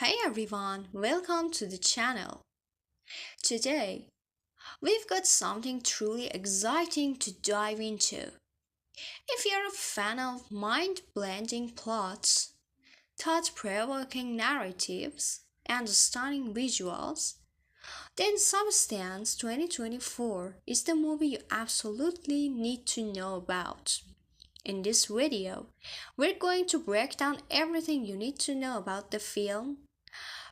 Hey everyone, welcome to the channel. Today, we've got something truly exciting to dive into. If you're a fan of mind-blending plots, thought-provoking narratives, and stunning visuals, then Substance 2024 is the movie you absolutely need to know about. In this video, we're going to break down everything you need to know about the film,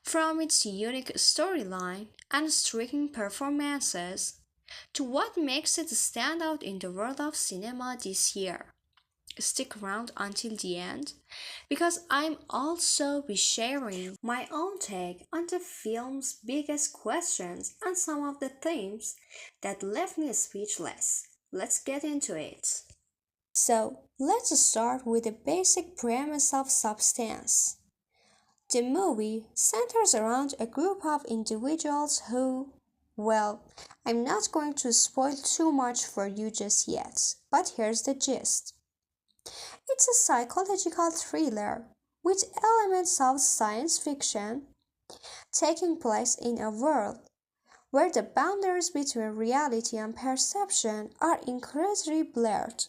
from its unique storyline and striking performances to what makes it stand out in the world of cinema this year. Stick around until the end because I'm also be sharing my own take on the film's biggest questions and some of the themes that left me speechless. Let's get into it. So, let's start with the basic premise of Substance. The movie centers around a group of individuals who, well, I'm not going to spoil too much for you just yet, but here's the gist. It's a psychological thriller with elements of science fiction taking place in a world where the boundaries between reality and perception are incredibly blurred.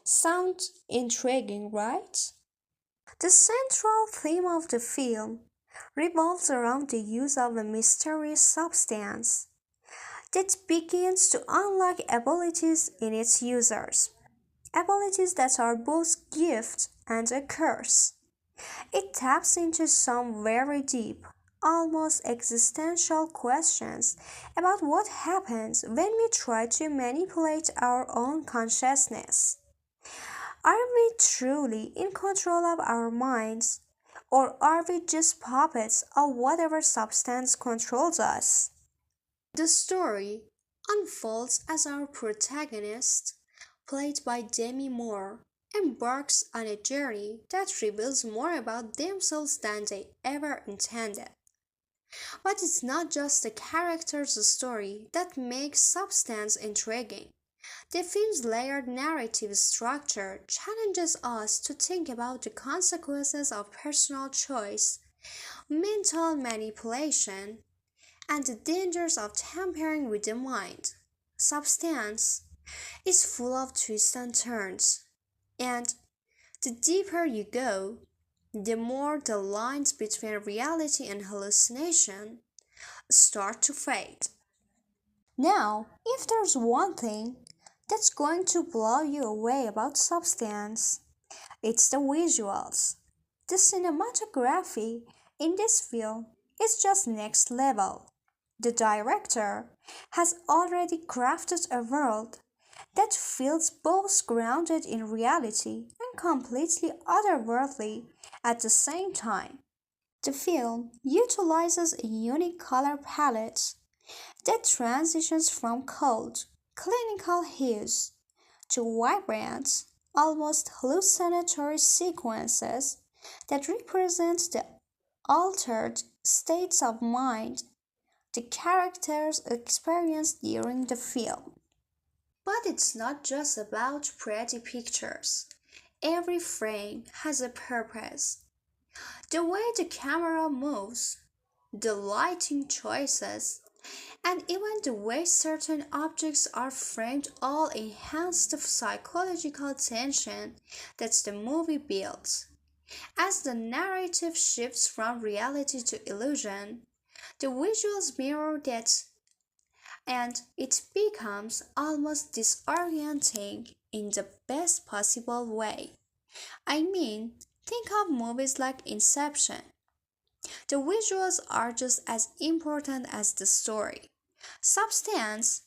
Sounds intriguing, right? The central theme of the film revolves around the use of a mysterious substance that begins to unlock abilities in its users, abilities that are both gift and a curse. It taps into some very deep, almost existential questions about what happens when we try to manipulate our own consciousness. Are we truly in control of our minds, or are we just puppets of whatever substance controls us? The story unfolds as our protagonist, played by Demi Moore, embarks on a journey that reveals more about themselves than they ever intended. But it's not just the character's story that makes Substance intriguing. The film's layered narrative structure challenges us to think about the consequences of personal choice, mental manipulation, and the dangers of tampering with the mind. Substance is full of twists and turns, and the deeper you go, the more the lines between reality and hallucination start to fade. Now, if there's one thing that's going to blow you away about Substance, it's the visuals. The cinematography in this film is just next level. The director has already crafted a world that feels both grounded in reality and completely otherworldly at the same time. The film utilizes a unique color palette that transitions from cold, clinical hues to vibrant, almost hallucinatory sequences that represent the altered states of mind the characters experience during the film. But it's not just about pretty pictures. Every frame has a purpose. The way the camera moves, the lighting choices, and even the way certain objects are framed all enhance the psychological tension that the movie builds. As the narrative shifts from reality to illusion, the visuals mirror that and it becomes almost disorienting in the best possible way. I mean, think of movies like Inception. The visuals are just as important as the story. Substance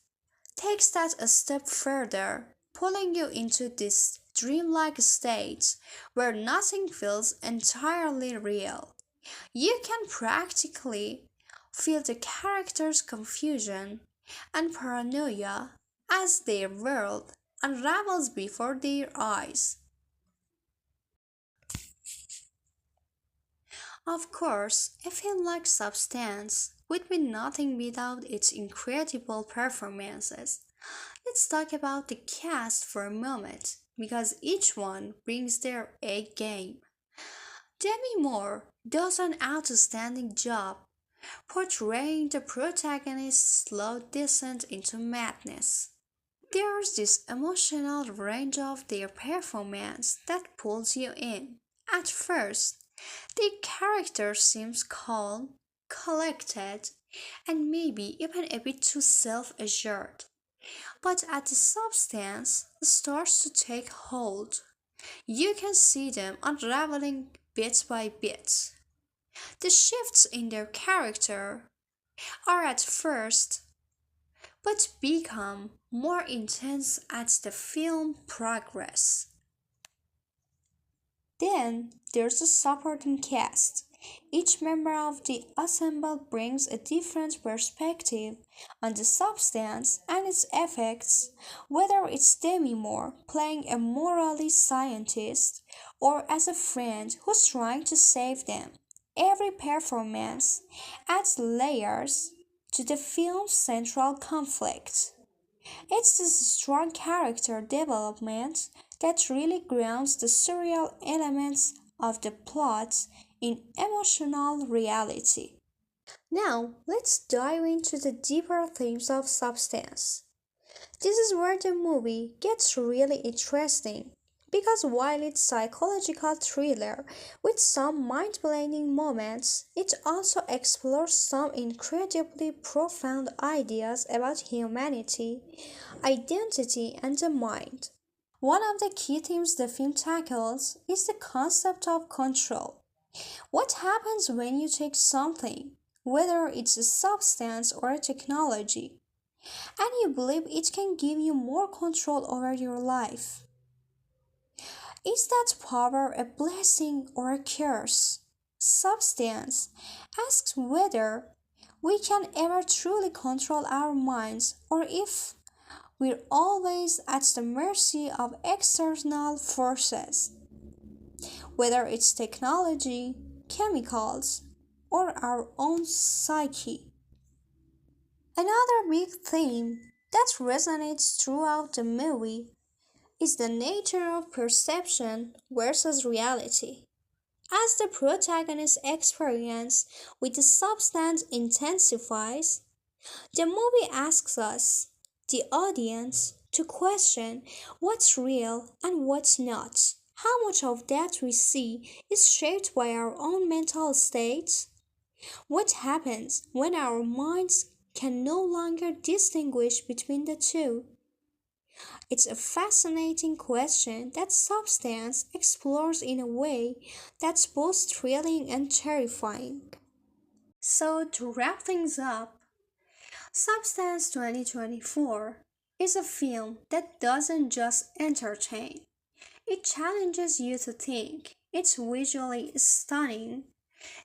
takes that a step further, pulling you into this dreamlike state where nothing feels entirely real. You can practically feel the characters' confusion and paranoia as their world unravels before their eyes. Of course, a film like Substance would be nothing without its incredible performances. Let's talk about the cast for a moment, because each one brings their A game. Demi Moore does an outstanding job portraying the protagonist's slow descent into madness. There's this emotional range of their performance that pulls you in. At first, the character seems calm, collected, and maybe even a bit too self assured. But as the substance starts to take hold, you can see them unraveling bit by bit. The shifts in their character are at first, but become more intense as the film progresses. Then there's the supporting cast. Each member of the ensemble brings a different perspective on the substance and its effects, whether it's Demi Moore playing a morally scientist or as a friend who's trying to save them. Every performance adds layers to the film's central conflict. It's this strong character development that really grounds the surreal elements of the plot in emotional reality. Now, let's dive into the deeper themes of substance. This is where the movie gets really interesting because while it's psychological thriller with some mind-blowing moments, it also explores some incredibly profound ideas about humanity, identity, and the mind. One of the key themes the film tackles is the concept of control. What happens when you take something, whether it's a substance or a technology, and you believe it can give you more control over your life? Is that power a blessing or a curse? Substance asks whether we can ever truly control our minds or if we're always at the mercy of external forces, whether it's technology, chemicals, or our own psyche. Another big theme that resonates throughout the movie is the nature of perception versus reality. As the protagonist's experience with the substance intensifies, the movie asks us, the audience, to question what's real and what's not. How much of that we see is shaped by our own mental states? What happens when our minds can no longer distinguish between the two? It's a fascinating question that Substance explores in a way that's both thrilling and terrifying. So, to wrap things up, Substance 2024 is a film that doesn't just entertain, it challenges you to think. It's visually stunning,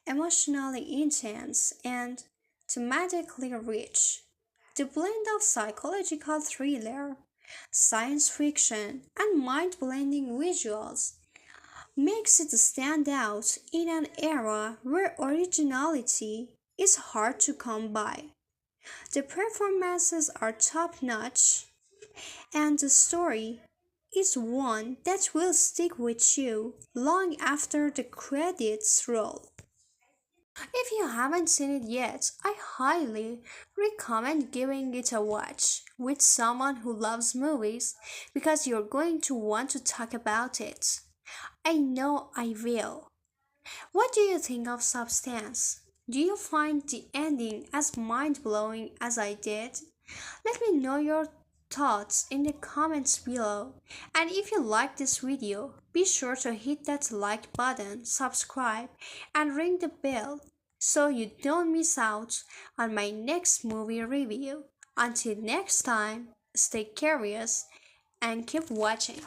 emotionally intense, and thematically rich. The blend of psychological thriller, science fiction, and mind blending visuals makes it stand out in an era where originality is hard to come by. The performances are top notch, and the story is one that will stick with you long after the credits roll. If you haven't seen it yet, I highly recommend giving it a watch with someone who loves movies because you're going to want to talk about it. I know I will. What do you think of Substance? Do you find the ending as mind blowing as I did? Let me know your thoughts in the comments below. And if you like this video, be sure to hit that like button, subscribe, and ring the bell so you don't miss out on my next movie review. Until next time, stay curious and keep watching.